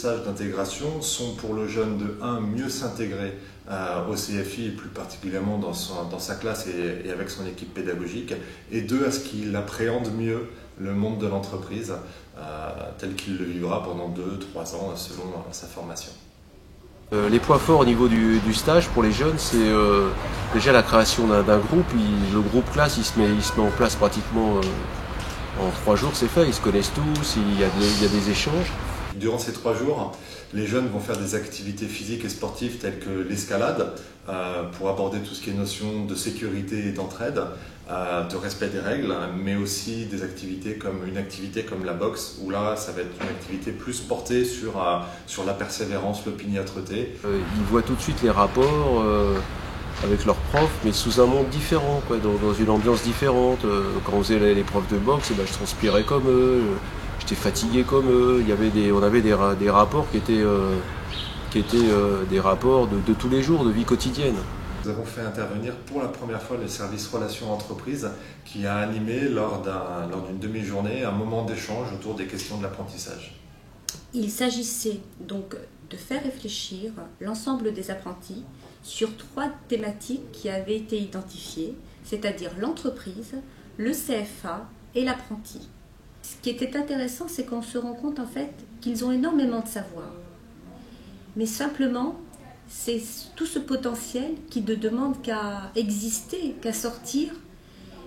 stages d'intégration sont pour le jeune de 1, mieux s'intégrer au CFI, et plus particulièrement dans sa classe et avec son équipe pédagogique, et 2, à ce qu'il appréhende mieux le monde de l'entreprise tel qu'il le vivra pendant 2-3 ans selon sa formation. Les points forts au niveau du stage pour les jeunes, c'est déjà la création d'un groupe. Le groupe classe, il se met en place pratiquement en 3 jours, c'est fait. Ils se connaissent tous, il y a des échanges. Durant ces 3 jours, les jeunes vont faire des activités physiques et sportives telles que l'escalade pour aborder tout ce qui est notion de sécurité et d'entraide, de respect des règles, mais aussi des activités comme la boxe, où là ça va être une activité plus portée sur la persévérance, l'opiniâtreté. Ils voient tout de suite les rapports avec leurs profs, mais sous un monde différent, quoi, dans une ambiance différente. Quand on faisait les profs de boxe, je transpirais comme eux. J'étais fatigué comme eux. On avait des rapports qui étaient des rapports de tous les jours, de vie quotidienne. Nous avons fait intervenir pour la première fois le service relations entreprises qui a animé lors d'une demi-journée un moment d'échange autour des questions de l'apprentissage. Il s'agissait donc de faire réfléchir l'ensemble des apprentis sur 3 thématiques qui avaient été identifiées, c'est-à-dire l'entreprise, le CFA et l'apprenti. Ce qui était intéressant, c'est qu'on se rend compte en fait qu'ils ont énormément de savoir. Mais simplement, c'est tout ce potentiel qui ne demande qu'à exister, qu'à sortir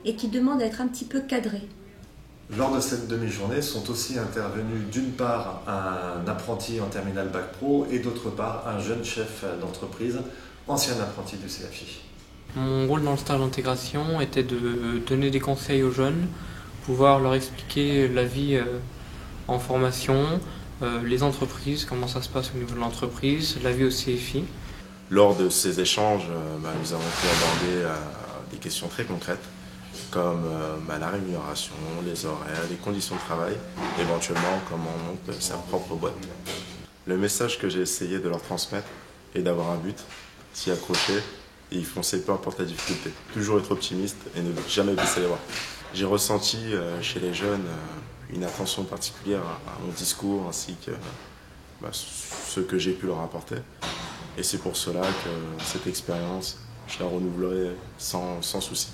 et qui demande à être un petit peu cadré. Lors de cette demi-journée sont aussi intervenus d'une part un apprenti en terminale Bac Pro et d'autre part un jeune chef d'entreprise, ancien apprenti du CFI. Mon rôle dans le stage d'intégration était de donner des conseils aux jeunes, pouvoir leur expliquer la vie en formation, les entreprises, comment ça se passe au niveau de l'entreprise, la vie au CFI. Lors de ces échanges, nous avons pu aborder des questions très concrètes comme la rémunération, les horaires, les conditions de travail, éventuellement comment on monte sa propre boîte. Le message que j'ai essayé de leur transmettre est d'avoir un but, s'y accrocher et y foncer peu importe la difficulté. Toujours être optimiste et ne jamais baisser les bras. J'ai ressenti chez les jeunes une attention particulière à mon discours ainsi que ce que j'ai pu leur apporter. Et c'est pour cela que cette expérience, je la renouvellerai sans souci.